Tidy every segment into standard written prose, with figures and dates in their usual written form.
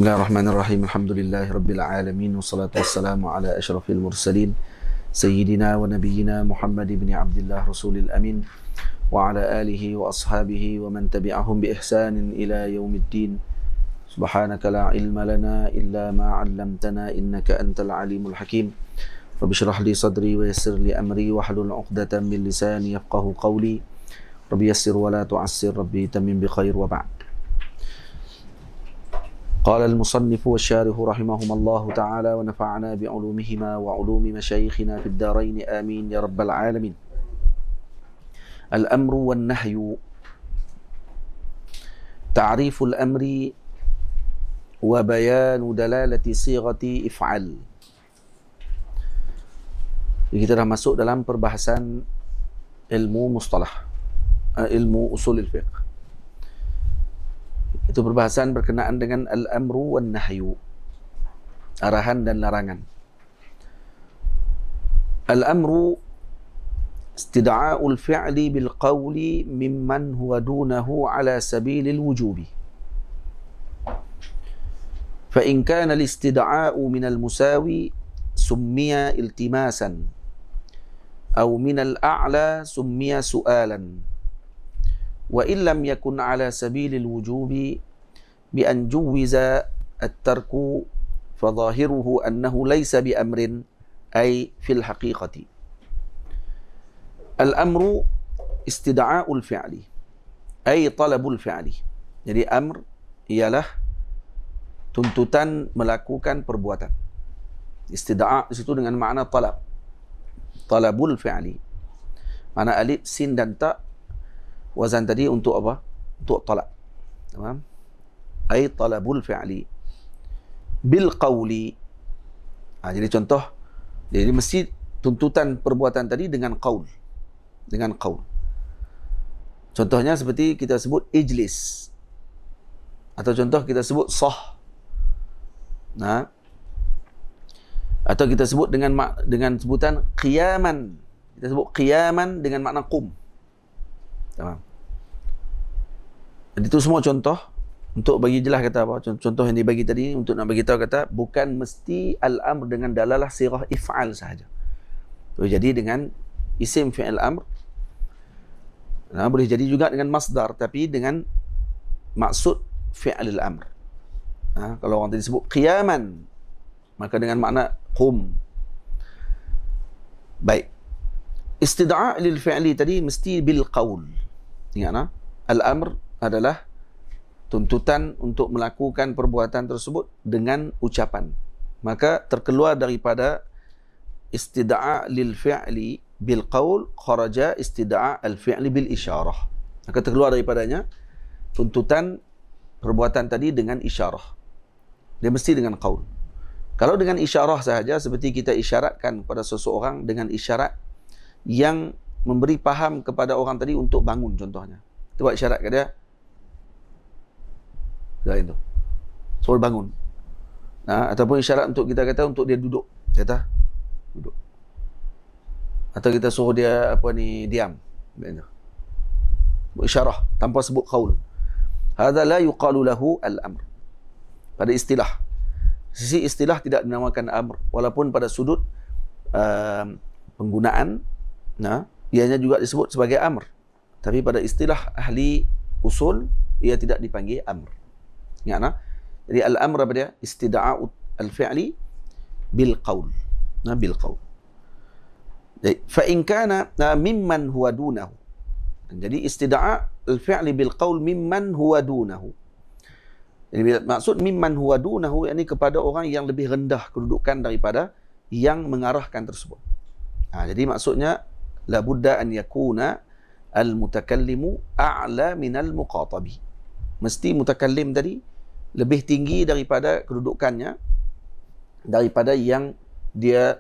Bismillahirrahmanirrahim. Alhamdulillahirabbil alamin wassalatu wassalamu ala asyrafil mursalin sayyidina wa nabiyyina Muhammad ibn Abdullah rasulil amin wa ala alihi wa ashabihi wa man tabi'ahum bi ihsanin ila yaumiddin. Subhanaka la ilma lana illa ma 'allamtana innaka antal alimul hakim. Rabbi shrah li sadri wa yassir li amri wa hlul 'uqdatam min lisani yafqahu qawli. Rabbi yassir wa la tu'assir, Rabbi tamim bi khair wa ba'd. قال المصنف والشارح رحمهما الله تعالى ونفعنا بعلومهما وعلوم مشايخنا في الدارين آمين يا رب العالمين. الأمر والنهي. تعريف الأمر وبيان دلالة صيغة افعل. Kita dah masuk dalam perbahasan ilmu mustalah, ilmu usul al-fiqh. Itu perbahasan berkenaan dengan al-amru wan nahyu, arahan dan larangan. Al-amru istida'a'ul fi'li bil qawli mimman huwa dunahu ala sabilil wujubi. Fa in kana al-istida'a'u min al-musawi summiya iltimasan aw min al-a'la summiya su'alan. Wa illam yakun ala sabilil wujubi bi an juwiza at-tarku fa zahiruhu annahu laysa bi amrin ay fil haqiqati. Al-amru istida'a'ul fi'li ay talabul fi'li. Jadi amr ialah tuntutan melakukan perbuatan. Istida'a' di situ dengan makna talab. Talabul fi'li. Mana alif, sin dan ta, wazan tadi untuk apa? Untuk talab. Tamam? Ai talabul fi'li bil qawli. Jadi contoh, jadi mesti tuntutan perbuatan tadi dengan qaul. Dengan qaul. Contohnya seperti kita sebut ijlis. Atau contoh kita sebut sah. Nah. Atau kita sebut dengan sebutan qiyaman. Kita sebut qiyaman dengan makna qum. Jadi itu semua contoh untuk bagi jelas kata apa? Contoh yang dibagi tadi untuk nak bagi tahu kata bukan mesti al-amr dengan dalalah sirah if'al sahaja. Jadi dengan isim fi'il amr. Nah, boleh jadi juga dengan masdar tapi dengan maksud fi'il amr. Kalau orang tadi sebut qiyaman maka dengan makna qum. Baik. Istida'a' lil fi'li tadi mesti bil qaul. Ingat, al-amr adalah tuntutan untuk melakukan perbuatan tersebut dengan ucapan. Maka terkeluar daripada istida'a' lil fi'li bil qaul kharaja istida'a' al fi'li bil isyarah. Maka terkeluar daripadanya tuntutan perbuatan tadi dengan isyarah. Dia mesti dengan qaul. Kalau dengan isyarah sahaja seperti kita isyaratkan pada seseorang dengan isyarat yang memberi faham kepada orang tadi untuk bangun contohnya. Kita buat isyarat ke dia. Dah itu. Suruh bangun. Ataupun isyarat untuk kita kata untuk dia duduk. Kata duduk. Atau kita suruh dia diam. Buat isyarah tanpa sebut qaul. Hadza la yuqalu lahu al-amr. Pada istilah. Sisi istilah tidak dinamakan amr walaupun pada sudut penggunaan ianya juga disebut sebagai amr. Tapi pada istilah ahli usul ia tidak dipanggil amr. Ingat. Jadi al-amr apa dia? Istida'a'u al-fi'li bil qaul. Bil qaul. Jadi fa in kana mimman huwa dunahu. Jadi istida'a' al-fi'li bil qaul mimman huwa dunahu. Jadi maksud mimman huwa dunahu yakni kepada orang yang lebih rendah kedudukan daripada yang mengarahkan tersebut. Jadi maksudnya la budda an yakuna al-mutakallimu a'la minal muqatabi. Mesti mutakallim tadi lebih tinggi daripada kedudukannya daripada yang dia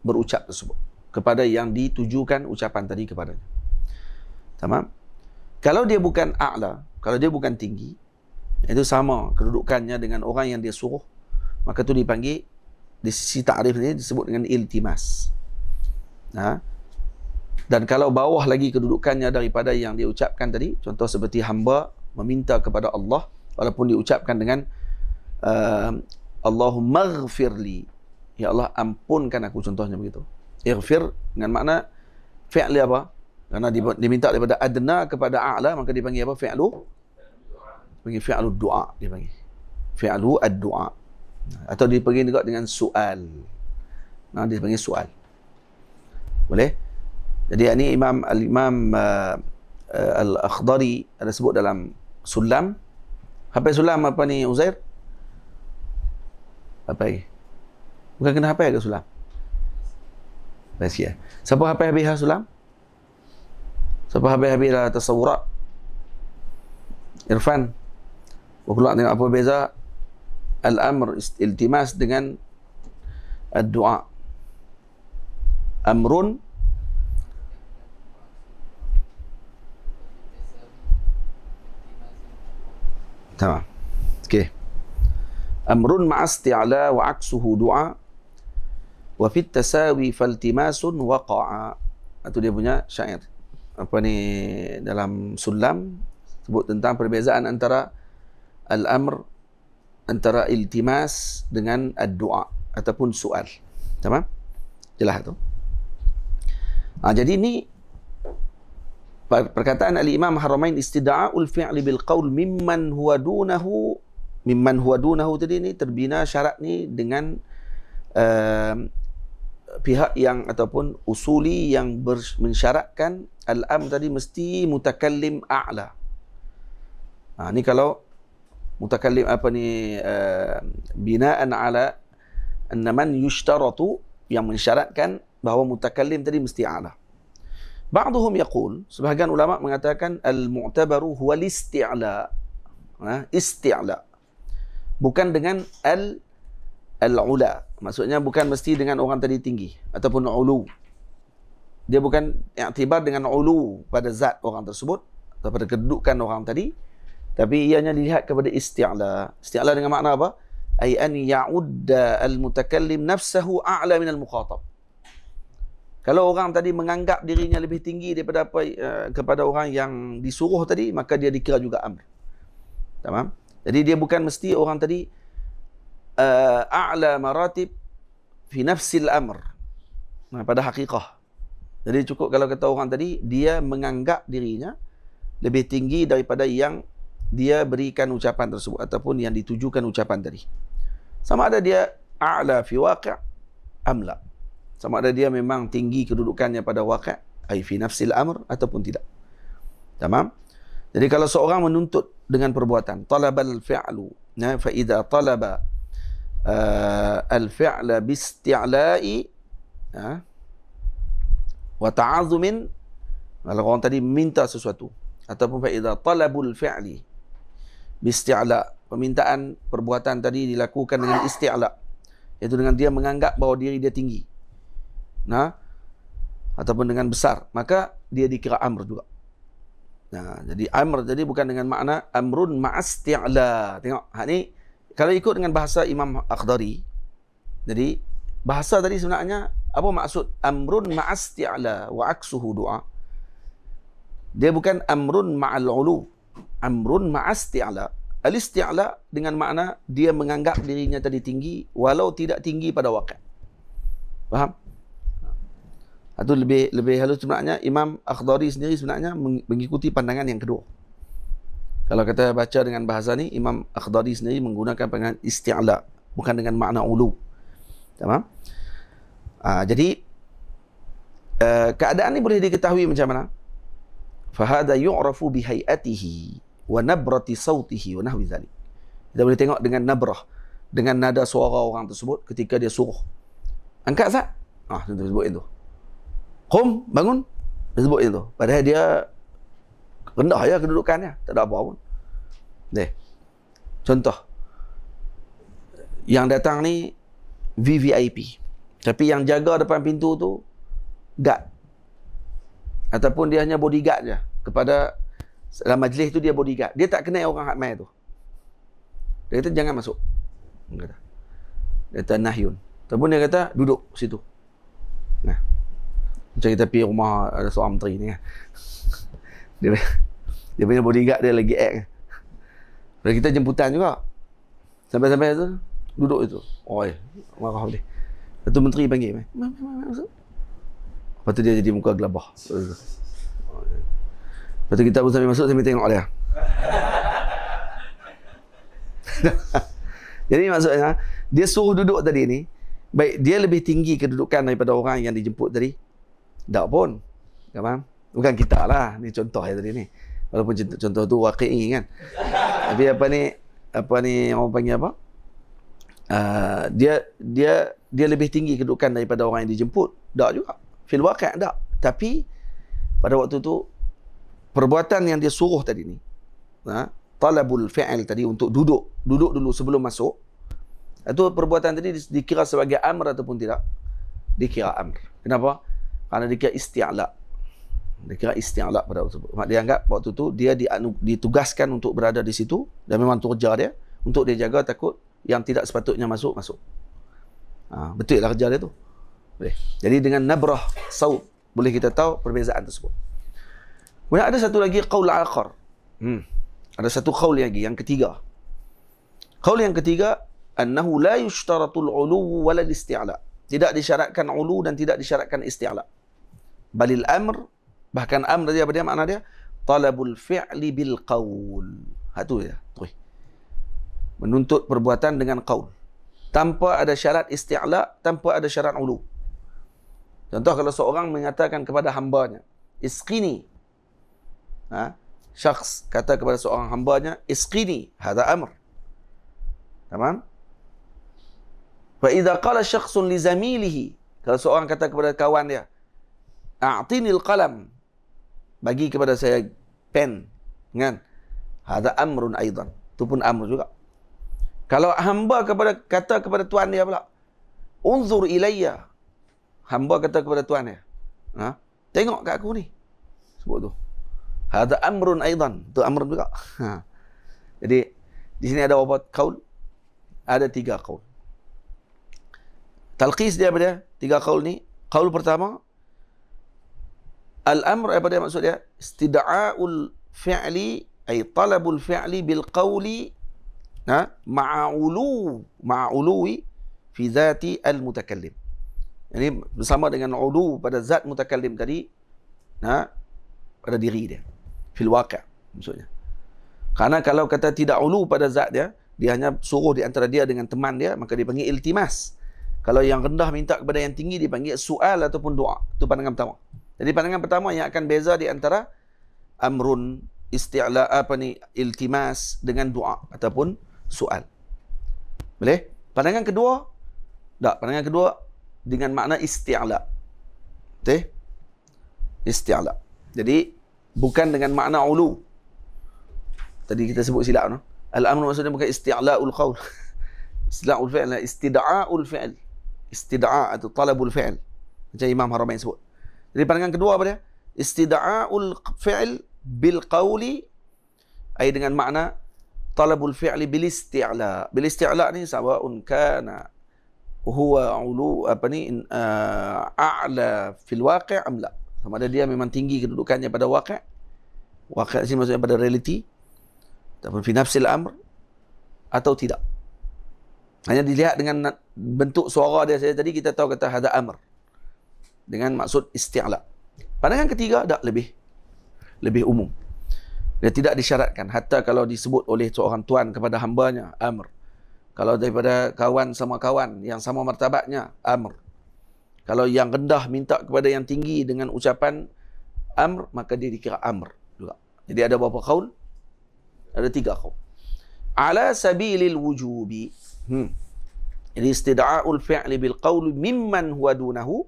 berucap tersebut, kepada yang ditujukan ucapan tadi kepadanya. Tamam? Kalau dia bukan a'la, kalau dia bukan tinggi, itu sama kedudukannya dengan orang yang dia suruh, maka itu dipanggil di sisi ta'rif ini disebut dengan iltimas. Dan kalau bawah lagi kedudukannya daripada yang dia ucapkan tadi, contoh seperti hamba meminta kepada Allah walaupun diucapkan dengan Allahumma ghfirli, ya Allah ampunkan aku, contohnya begitu. Ighfir dengan makna fi'li apa? Karena diminta daripada adna kepada a'la, maka dipanggil apa? Panggil fi'lu du'a, dipanggil fi'lu ad-du'a, atau dipanggil juga dengan soal. Nah, dipanggil soal. Boleh? Jadi ini Al-Imam Al-Akhdari ada sebut dalam Sulam. Hafal Sulam apa ni Uzair? Apa lagi? Bukan kena hafal ke Sulam? Rahsia. Siapa hafal habis Sulam? Siapa habis lah tasawurat? Irfan. Pula tengok apa beza al-amr iltimas dengan ad-du'a. Amrun tamam. Okey. Amrun ma'a isti'la wa 'aksuhu du'a wa fit tasawi faltimasun waqa'a. Itu dia punya syair. Apa ni dalam Sulam sebut tentang perbezaan antara al-amr, antara iltimas dengan ad-du'a ataupun soal. Tamam? Jelas tu. Jadi ni perkataan al-Imam Haramain, istida'ul fi'li bil qaul mimman huwa dunahu tadi ni terbina syarat ni dengan pihak yang ataupun usuli yang mensyaratkan al-am tadi mesti mutakallim a'la. Ni kalau mutakallim apa ni binaan ala anna man yushtaratu, yang mensyaratkan bahawa mutakallim tadi mesti a'la. Ba'duhum yaqul, sebahagian ulama mengatakan al-mu'tabaru huwa al-isti'la. Isti'la. Bukan dengan al-ula. Maksudnya bukan mesti dengan orang tadi tinggi ataupun ulu. Dia bukan i'tibar dengan ulu pada zat orang tersebut atau pada kedudukan orang tadi, tapi ianya dilihat kepada isti'la. Isti'la dengan makna apa? Ay an ya'udda al-mutakallim nafsahu a'la min al-mukhatab. Kalau orang tadi menganggap dirinya lebih tinggi daripada apa kepada orang yang disuruh tadi, maka dia dikira juga amr. Tamam? Jadi dia bukan mesti orang tadi a'la maratib fi nafsil amr. Pada hakikah. Jadi cukup kalau kata orang tadi dia menganggap dirinya lebih tinggi daripada yang dia berikan ucapan tersebut ataupun yang ditujukan ucapan tadi. Sama ada dia a'la fi waqi' am la. Sama ada dia memang tinggi kedudukannya pada waqi', ai fi nafsil amr, ataupun tidak. Tamam? Jadi kalau seorang menuntut dengan perbuatan, talabal fi'lu, fa idza talaba al-fi'la bi isti'la'i wa ta'azzumin, kalau orang tadi minta sesuatu, ataupun fa idza talabul fi'li bi isti'la, permintaan perbuatan tadi dilakukan dengan isti'la, iaitu dengan dia menganggap bahawa diri dia tinggi, ataupun dengan besar, maka dia dikira amr juga. Jadi amr jadi bukan dengan makna amrun ma'asti'la. Tengok, ni kalau ikut dengan bahasa Imam Akhdari, jadi bahasa tadi sebenarnya apa maksud amrun ma'asti'la wa aksuhu du'a? Dia bukan amrun ma'al ulu, amrun ma'asti'la. Al-isti'la dengan makna dia menganggap dirinya tadi tinggi walau tidak tinggi pada waqi'. Faham? Itu lebih halus sebenarnya. Imam Akhdari sendiri sebenarnya mengikuti pandangan yang kedua. Kalau kita baca dengan bahasa ni, Imam Akhdari sendiri menggunakan pandangan isti'la, bukan dengan makna ulu. Tamam? Jadi keadaan ni boleh diketahui macam mana? Fahada yu'rafu bihayatihi wa nabrati sautihi wa nahwi dhalik. Kita boleh tengok dengan nabrah, dengan nada suara orang tersebut ketika dia suruh angkat zat. Contoh sebut itu. Qum, bangun, dia sebut itu. Padahal dia rendah ya kedudukannya, tak ada apa pun. Contoh, yang datang ni VVIP, tapi yang jaga depan pintu tu guard, ataupun dia hanya bodyguard je kepada dalam majlis tu, dia bodyguard, dia tak kenal orang hakmai tu, dia kata jangan masuk, dia kata nahyun, ataupun dia kata duduk situ. Macam kita pergi rumah ada seorang menteri ni kan. Dia punya bodyguard dia lagi act. Dan kita jemputan juga. Sampai-sampai tu duduk itu. Oi, marah dia. Lepas tu menteri panggil. Masuk. Lepas tu dia jadi muka gelabah. Lepas tu kita pun sambil masuk, sambil tengok dia. Jadi maksudnya, dia suruh duduk tadi ni, baik dia lebih tinggi kedudukan daripada orang yang dijemput tadi. Tak pun. Tak faham? Bukan kita lah. Ni contoh ya tadi ni. Walaupun contoh tu waqi'i kan. Tapi apa ni orang panggil apa? Dia lebih tinggi kedudukan daripada orang yang dijemput. Tak juga. Fil waqi' tak. Tapi pada waktu tu perbuatan yang dia suruh tadi ni, talabul fi'il tadi untuk duduk dulu sebelum masuk, itu perbuatan tadi dikira sebagai amr ataupun tidak? Dikira amr. Kenapa? Karena dikira isti'la. Dikira isti'la pada waktu itu. Dia anggap waktu tu dia ditugaskan untuk berada di situ dan memang kerja dia untuk dia jaga takut yang tidak sepatutnya masuk. Betul lah kerja dia tu. Boleh. Jadi dengan nabrah saut boleh kita tahu perbezaan tersebut. Kemudian ada satu lagi qaul akhar. Ada satu qaul lagi yang ketiga. Qaul yang ketiga, annahu la yushtaratul ulu wala isti'la. Tidak disyaratkan ulu dan tidak disyaratkan isti'la. Balil amr, bahkan amr dia apa dia makna dia? Talabul fi'li bil qaul. Tu dia. Menuntut perbuatan dengan qaul. Tanpa ada syarat isti'la, tanpa ada syarat ulu. Contoh kalau seorang mengatakan kepada hambanya, isqini. Syakhs kata kepada seorang hambanya, isqini, hadha amr. Tamam? Fa idza qala syakhsun li zamilihi, kalau seorang kata kepada kawan dia, a'tinil qalam, bagi kepada saya pen, kan? Hadha amrun aidan. Itu pun amr juga. Kalau hamba kata kepada tuan dia pula, unzur ilayya. Hamba kata kepada tuan dia, tengok kat aku ni. Sebut tu. Hadha amrun aidan. Itu amrun juga. Jadi di sini ada berapa qaul? Ada 3 qaul. Talqis dia apa dia? 3 qaul ni. Qaul pertama, al-amr apa dia maksud dia? Istida'aul fi'li ay talabul fi'li bil qawli ma'ului fi dhati al-mutakallim. Ini bersama dengan ulu pada zat mutakallim tadi, pada diri dia. Fil waqi' maksudnya. Karena kalau kata tidak ulu pada zat dia, dia hanya suruh di antara dia dengan teman dia, maka dipanggil iltimas. Kalau yang rendah minta kepada yang tinggi, dipanggil soal ataupun doa. Itu pandangan pertama. Jadi pandangan pertama yang akan beza di antara amrun, isti'la, iltimas dengan doa ataupun soal. Boleh? Pandangan kedua, tak. Pandangan kedua dengan makna isti'la. Okey? Isti'la. Jadi bukan dengan makna ulu. Tadi kita sebut silap no. Al-amr maksudnya bukan isti'la'ul qaul. Isti'la'ul fi'l, istida'aul fi'l. Istida'a atau talabul fi'l. Macam Imam Haramain sebut. Jadi pandangan kedua apa dia? Istida'aul fi'l bil qawli, ay dengan makna talabul fi'li bil isti'la. Bil isti'la ni sawa'un kana huwa ulu a'la fil waqi' am la. Sama ada dia memang tinggi kedudukannya pada waqi'. Waqi' sini maksudnya pada realiti ataupun fi nafsil amr atau tidak. Hanya dilihat dengan bentuk suara dia tadi, kita tahu kata hadha amr dengan maksud isti'la. Pandangan ketiga tak, lebih umum. Dia tidak disyaratkan. Hatta kalau disebut oleh seorang tuan kepada hambanya, amr. Kalau daripada kawan sama kawan yang sama martabatnya, amr. Kalau yang rendah minta kepada yang tinggi dengan ucapan amr, maka dia dikira amr juga. Jadi ada berapa qaul? Ada 3 qaul. Ala sabilil wujubi. Jadi istida'aul fi'li bil qaul mimman huwa dunahu.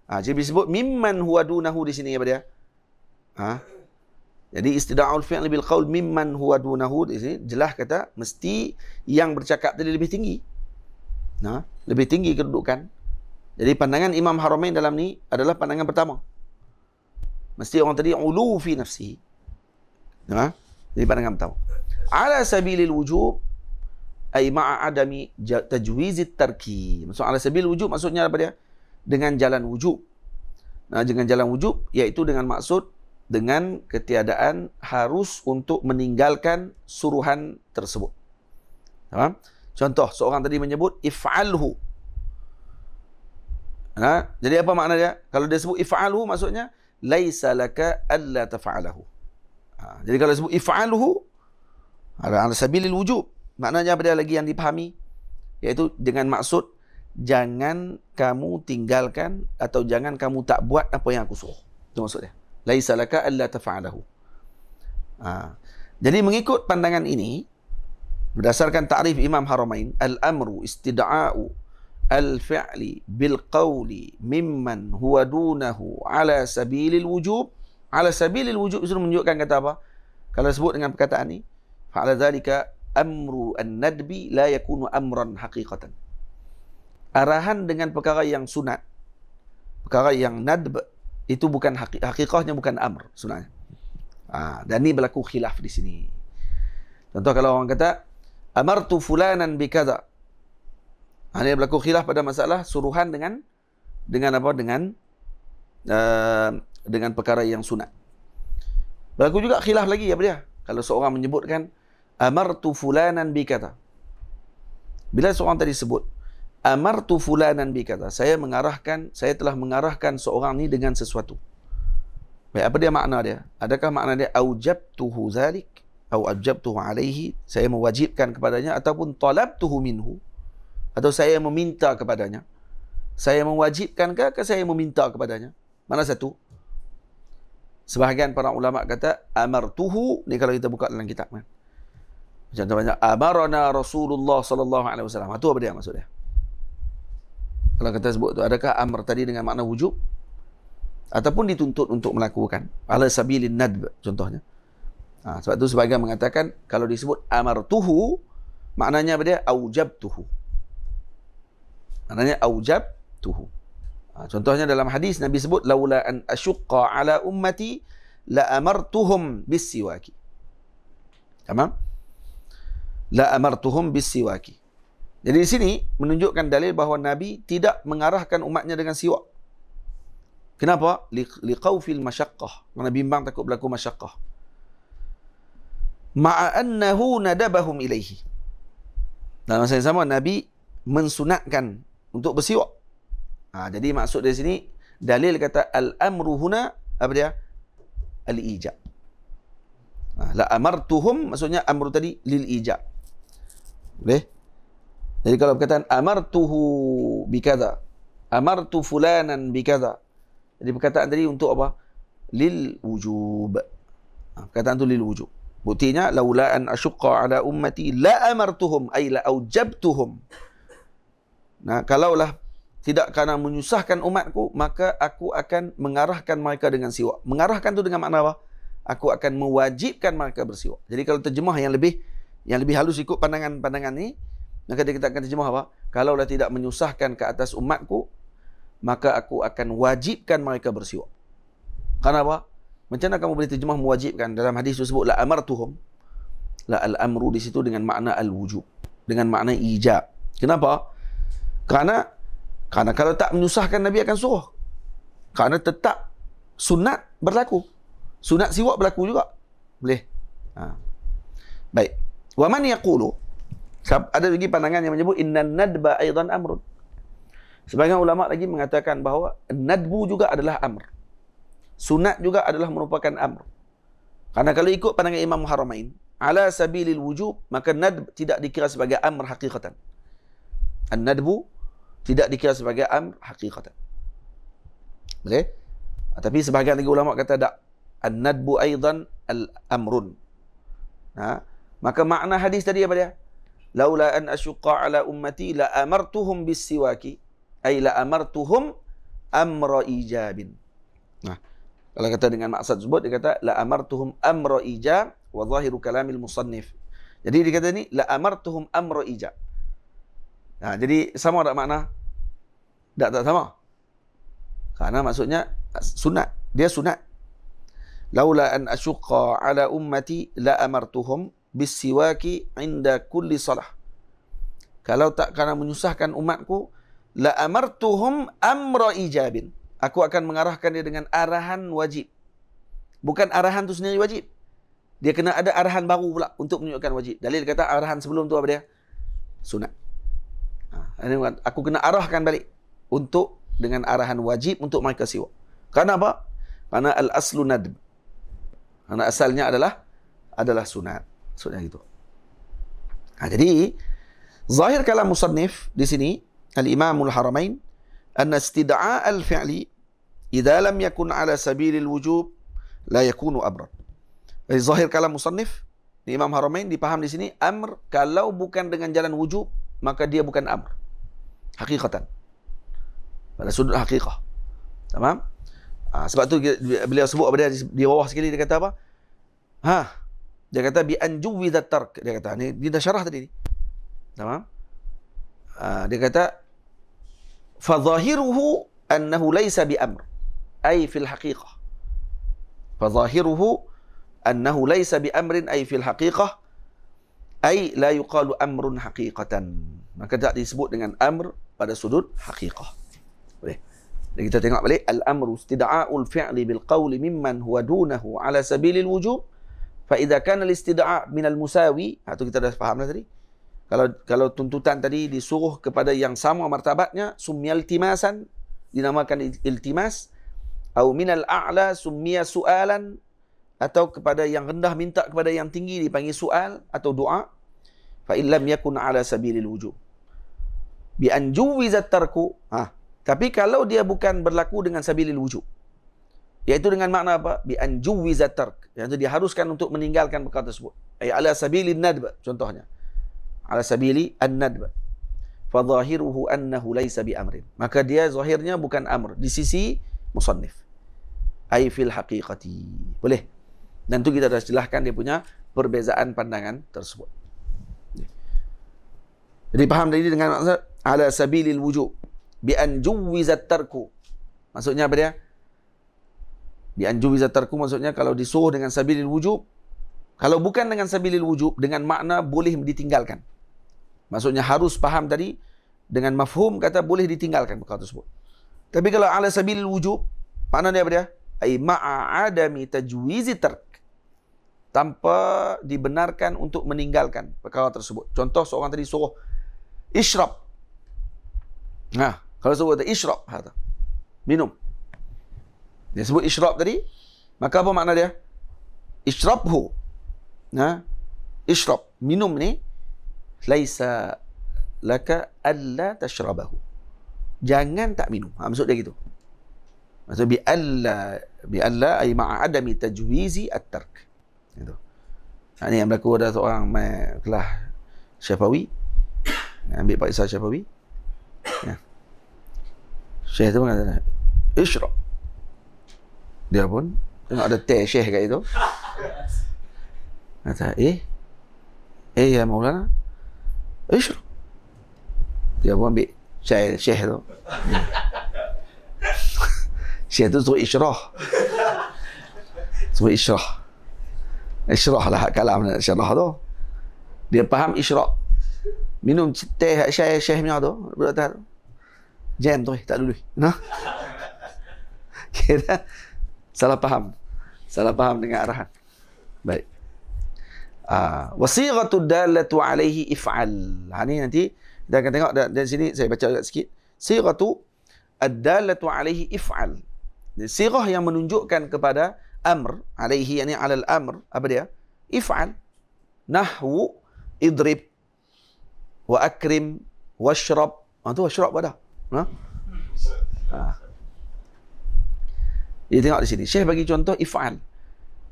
Jadi disebut mimman huwa dunahu di sini apa dia? Jadi istida'aul fi'li bil qaul mimman huwa dunahu di sini jelas kata mesti yang bercakap tadi lebih tinggi. Lebih tinggi kedudukan. Jadi pandangan Imam Haramain dalam ni adalah pandangan pertama. Mesti orang tadi ulu fi nafsihi. Jadi pandangan pertama. Ala sabilil wujub ay ma'a adami tajwizit tarki. Maksud ala sabil wujub maksudnya apa dia? Dengan jalan wujub. Dengan jalan wujub iaitu dengan maksud dengan ketiadaan harus untuk meninggalkan suruhan tersebut. Faham? Contoh, seorang tadi menyebut if'alhu. Jadi apa makna dia? Kalau dia sebut if'alhu, maksudnya laisa laka alla taf'alahu. Jadi kalau sebut if'alhu ala sabilil wujub, maknanya apa dia lagi yang dipahami? Iaitu dengan maksud jangan kamu tinggalkan atau jangan kamu tak buat apa yang aku suruh. Itu maksud dia. Laisa laka alla taf'alahu. Jadi mengikut pandangan ini, berdasarkan ta'rif Imam Haramain, al-amru istida'a'u al-fi'li bil-qawli mimman huwa dunahu ala sabilil wujub. Ala sabilil wujub itu menunjukkan kata apa? Kalau sebut dengan perkataan ini, fa'ala dhalika amru an-nadbi la yakunu amran haqiqatan. Arahan dengan perkara yang sunat, perkara yang nadb, itu bukan hakikahnya, bukan amr sebenarnya. Dan ini berlaku khilaf di sini. Contoh kalau orang kata amartu fulanan bikadha. Ini berlaku khilaf pada masalah suruhan dengan apa? Dengan perkara yang sunat. Berlaku juga khilaf lagi apa dia? Kalau seorang menyebutkan amartu fulanan bikadha. Bila seorang tadi sebut amartu fulanan bikadha, saya telah mengarahkan seorang ni dengan sesuatu. Baik, apa dia makna dia? Adakah makna dia aujabtuhu zalik atau aujabtuhu alaihi, saya mewajibkan kepadanya, ataupun talabtuhu minhu, atau saya meminta kepadanya? Saya mewajibkankah ke saya meminta kepadanya? Mana satu? Sebahagian para ulama kata amartuhu, ni kalau kita buka dalam kitab kan. Contohnya amarana Rasulullah sallallahu alaihi wasallam. Itu apa dia maksud dia? Kalau kita sebut tu, adakah amr tadi dengan makna wujub ataupun dituntut untuk melakukan ala sabilin nadb contohnya? Sebab tu sebagian mengatakan kalau disebut amartuhu, maknanya apa dia? Aujabtuhu. Maknanya aujabtuhu. Contohnya dalam hadis Nabi sebut laula an asyqa ala ummati la amartuhum bis-siwaki. Tamam? La amartuhum bis-siwaki. Jadi di sini menunjukkan dalil bahawa Nabi tidak mengarahkan umatnya dengan siwak. Kenapa? Liqaufil masyaqqah. Kerana bimbang takut berlaku masyaqqah. Ma'annahu nadabahum ilaihi. Dalam masa yang sama, Nabi mensunatkan untuk bersiwak. Jadi maksud dari sini, dalil kata al-amru huna, apa dia? Al-ijab. La amartuhum, maksudnya amru tadi lil-ijab. Boleh? Jadi kalau perkataan amartuhu bikadha, amartu fulanan bikadha, jadi perkataan tadi untuk apa? Lil wujub. Perkataan itu lil wujub. Buktinya laula an asyqa ala ummati la amartuhum ay la aujabtuhum. Kalaulah tidak kerana menyusahkan umatku, maka aku akan mengarahkan mereka dengan siwak. Mengarahkan itu dengan makna apa? Aku akan mewajibkan mereka bersiwak. Jadi kalau terjemah yang lebih halus ikut pandangan ni, maka kita akan terjemah apa? Kalaulah tidak menyusahkan ke atas umatku, maka aku akan wajibkan mereka bersiwak. Karena apa? Macam mana kamu boleh terjemah mewajibkan? Dalam hadis disebut la amartuhum. La al-amru di situ dengan makna al-wujub, dengan makna ijab. Kenapa? Karena kalau tak menyusahkan, Nabi akan suruh. Karena tetap sunat berlaku. Sunat siwak berlaku juga. Boleh. Baik. Wa man yaqulu, ada lagi pandangan yang menyebut innan nadba aidan amrun. Sebagian ulama lagi mengatakan bahawa nadbu juga adalah amr. Sunat juga adalah merupakan amr. Karena kalau ikut pandangan Imam Haramain, ala sabilil wujub, maka nadb tidak dikira sebagai amr hakikatan. An-nadbu tidak dikira sebagai amr hakikatan. Boleh? Tapi sebahagian lagi ulama kata tak. An-nadbu aidan al-amrun. Maka makna hadis tadi apa dia? Laula an asyqa ala ummati la amartuhum bis-siwaki. Ay la amartuhum amra ijabin. Kalau kata dengan maksud tersebut, dia kata la amartuhum amra ijab wa zahiru kalamil musannif. Jadi dia kata ni la amartuhum amra ijab. Jadi sama tak makna? Tak sama. Karena maksudnya sunat. Dia sunat. Laula an asyqa ala ummati la amartuhum bis-siwaki inda kulli salah. Kalau tak kerana menyusahkan umatku, la amartuhum amra ijabin. Aku akan mengarahkan dia dengan arahan wajib. Bukan arahan tu sendiri wajib. Dia kena ada arahan baru pula untuk menunjukkan wajib. Dalil kata arahan sebelum tu apa dia? sunat. Aku kena arahkan balik untuk dengan arahan wajib untuk mereka siwak. Karena apa? Karena al-aslu nadb. Karena asalnya adalah sunat. Sunat itu. Jadi zahir kalam musannif di sini al-Imamul Haramain anna istida'a al-fi'li idza lam yakun ala sabilil wujub la yakunu amran. Jadi zahir kalam musannif Imam Haramain dipaham di sini amr kalau bukan dengan jalan wujub maka dia bukan amr. Hakikatan. Pada sudut hakikah. Tamam? Sebab tu beliau sebut apa dia di bawah sekali dia kata apa? Dia kata bi anjuwizat tark. Dia kata ni dia dah syarah tadi ni. Tamam? Dia kata fa zahiruhu annahu laysa bi amr. Ay fil haqiqah. Fa zahiruhu annahu laysa bi amrin ay fil haqiqah ay la yuqalu amrun haqiqatan. Maka tak disebut dengan amr pada sudut haqiqah. Boleh. Dan kita tengok balik al-amru istida'ul fi'li bil qawli mimman huwa dunahu ala sabilil wujub fa idza kana al-istida'a min al-musawi, itu kita dah faham dah tadi. Kalau tuntutan tadi disuruh kepada yang sama martabatnya summiyal iltimasan, dinamakan iltimas, atau min al-a'la summiya su'alan, atau kepada yang rendah minta kepada yang tinggi dipanggil soal atau doa. Fa illam yakun ala sabilil wujub bi an juwizat tarku. Tapi kalau dia bukan berlaku dengan sabilil wujub, iaitu dengan makna apa? Bi an juwizat tark, iaitu diharuskan untuk meninggalkan perkara tersebut. Ay ala sabilin nadb, contohnya ala sabili an-nadb. Fa zahiruhu annahu laysa bi amrin. Maka dia zahirnya bukan amr di sisi musannif. Ay fil haqiqati. Boleh. Dan tu kita dah jelaskan dia punya perbezaan pandangan tersebut. Jadi faham tadi dengan maksud ala sabilil wujub bi an juwizat tarku. Maksudnya apa dia? Bi an juwizat tarku maksudnya kalau disuruh dengan sabilil wujub, kalau bukan dengan sabilil wujub dengan makna boleh ditinggalkan. Maksudnya harus faham tadi dengan mafhum kata boleh ditinggalkan perkara tersebut. Tapi kalau ala sabilil wujub, makna dia apa dia? Ai ma'a adami tajwizi tark. Tanpa dibenarkan untuk meninggalkan perkara tersebut. Contoh seorang tadi suruh isyrab. Kalau sebut isyrab, minum. Dia sebut isyrab tadi, maka apa makna dia? Isyrabhu. Isyrab, minum ni laisa laka alla tashrabahu. Jangan tak minum. Maksud dia gitu. Maksud bi alla ay ma'a adami tajwizi at-tark. Itu. Ini yang berlaku ada seorang kelas Syafawi, ambil Pak Isa Syafawi. Syekh tu pun kata isyrab. Dia pun tengok ada teh syekh kat itu. Kata ya Maulana, isyrab. Dia pun ambil chai syekh tu. Syekh tu suruh isyrah. Suruh isyrah. Isyrah lah kalam nak syarah tu. Dia faham isyrah. Minum teh syekh punya tu, berat tu. Jam tu tak dulu. Kira salah faham. Salah faham dengan arahan. Baik. Wasighatu dallatu alaihi if'al. Ni nanti kita akan tengok dari sini saya baca agak sikit. Sighatu ad-dallatu alaihi if'al. Sighah yang menunjukkan kepada amr alaihi, yani alal amr, apa dia? If'al. Nahwu idrib wa akrim washrab. Tu washrab pada. Dia tengok di sini. Syekh bagi contoh if'al.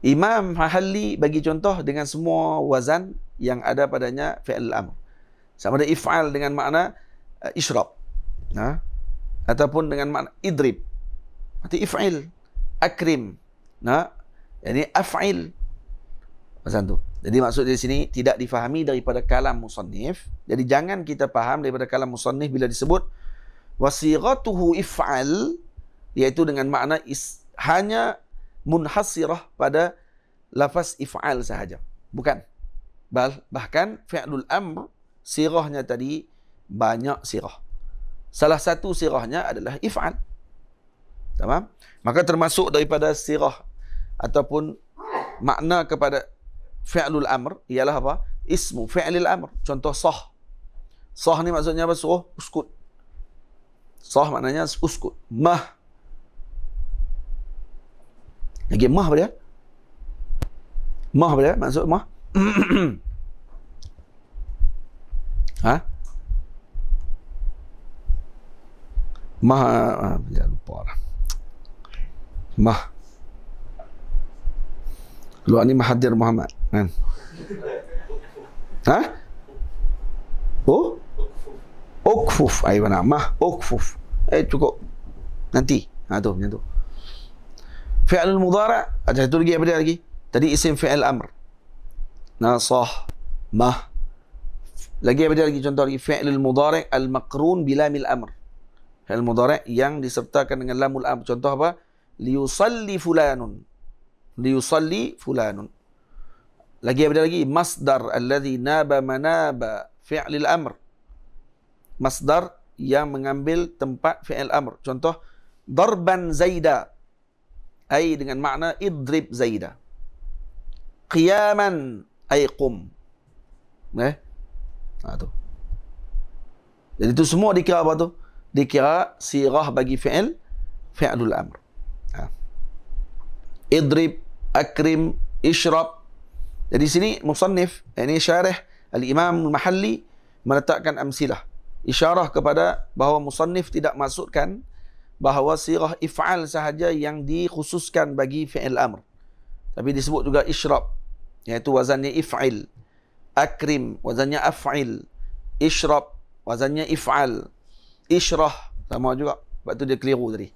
Imam Mahalli bagi contoh dengan semua wazan yang ada padanya fi'il amr. Sama ada if'al dengan makna isyrab. Ataupun dengan makna idrib. Berarti if'il. Akrim. Yani af'il. Wazan tu. Jadi maksud di sini tidak difahami daripada kalam musannif. Jadi jangan kita faham daripada kalam musannif bila disebut wasighatuhu if'al, iaitu dengan makna hanya munhasirah pada lafaz if'al sahaja. Bukan. Bahkan fi'lul amr sirahnya tadi banyak sirah. Salah satu sirahnya adalah if'al. Tamam? Maka termasuk daripada sirah ataupun makna kepada fi'lul amr ialah apa? Ismu fi'lil amr. Contoh sah. Sah ni maksudnya apa? Suruh uskut. Sah maknanya uskut. Mah. Lagi mah apa dia? Mah apa dia? Maksud mah? Ha? Mah, ya lupa lah. Mah. Luar ni Mahathir Muhammad. Kan? Ha? Oh? Ukfuf. Ayo mana? Mah. Ukfuf. Cukup. Nanti. Tu, macam tu. Fi'lul mudhara'. Ada satu lagi apa dia lagi? Tadi isim fi'il amr. Nasah. Mah. Lagi apa dia lagi? Contoh lagi. Fi'lul mudhara' al-maqrun bilamil amr. Fi'lul mudhara' yang disertakan dengan lamul amr. Contoh apa? Liyusalli fulanun. Liyusalli fulanun. Lagi apa dia lagi? Masdar alladhi naba manaba fi'lil amr. Masdar yang mengambil tempat fi'il amr. Contoh, darban zaida. Ay dengan makna idrib zaida. Qiyaman ay qum. Tu. Jadi itu semua dikira apa tu? Dikira sirah bagi fi'lul amr. Idrib, akrim, ishrab. Jadi sini musannif, ini syarih al-Imam al-Mahalli meletakkan amsilah. Isyarah kepada bahawa musannif tidak maksudkan bahawa sirah if'al sahaja yang dikhususkan bagi fi'il amr. Tapi disebut juga ishrab, iaitu wazannya if'il. Akrim, wazannya af'il. Ishrab, wazannya if'al. Ishrah, sama juga. Sebab tu dia keliru tadi.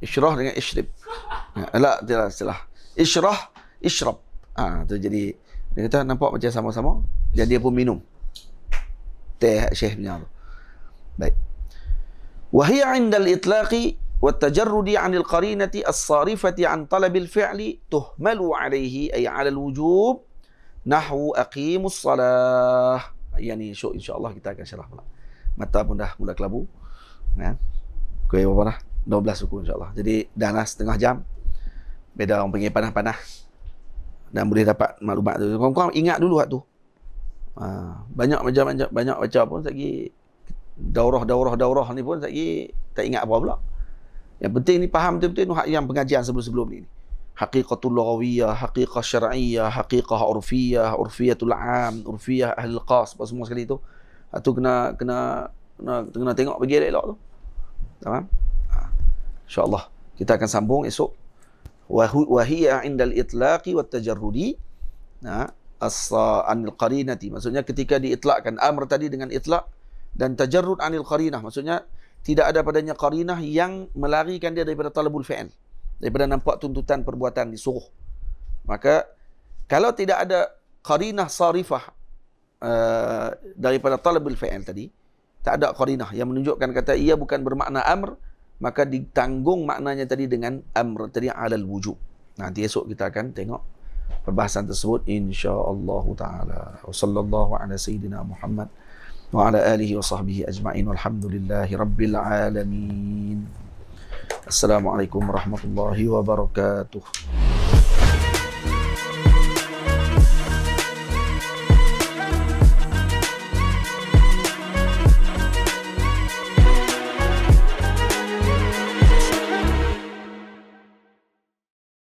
Ishrah dengan ishrib. Tidak salah. Ishrah, ishrab. Tu jadi, dia kata nampak macam sama-sama. Jadi dia pun minum teh syekh punya tu. Baik. Wa hiya 'inda al-itlaqi wa at-tajarrudi 'an al-qarinati as-sarifati 'an talab al-fi'li tuhmalu 'alayhi ay 'ala al-wujub nahwu aqimus salah. Yani insya-Allah kita akan syarah pula. Mata pun dah mula kelabu. Kan? Kuih berapa dah? 12 suku insya-Allah. Jadi dah lah setengah jam. Beda orang panggil panah-panah. Dan boleh dapat maklumat tu. Kau ingat dulu waktu. Banyak baca pun lagi daurah ni pun lagi tak ingat apa pula. Yang penting ni faham betul-betul yang pengajian sebelum-sebelum ni. Haqiqatul lughawiyah, haqiqah syar'iyyah, haqiqah urfiyah, urfiyatul 'am, urfiyah ahli qas, semua sekali tu. Tu kena tengok bagi elok tu. Faham? Insya-Allah kita akan sambung esok. Wa hiya 'inda al-itlaqi wat tajarrudi. Anil qarinati, maksudnya ketika diitlakkan amr tadi dengan itlak, dan tajarrud anil qarinah, maksudnya tidak ada padanya qarinah yang melarikan dia daripada talabul fi'il, daripada nampak tuntutan perbuatan disuruh. Maka kalau tidak ada qarinah sarifah daripada talabul fi'il tadi, tak ada qarinah yang menunjukkan kata ia bukan bermakna amr, maka ditanggung maknanya tadi dengan amr tadi alal wujub. Nanti esok kita akan tengok perbahasan tersebut insya-Allah taala. Wa sallallahu ala sayyidina Muhammad wa ala alihi wa sahbihi ajma'in walhamdulillahi rabbil alamin. Assalamualaikum warahmatullahi wabarakatuh.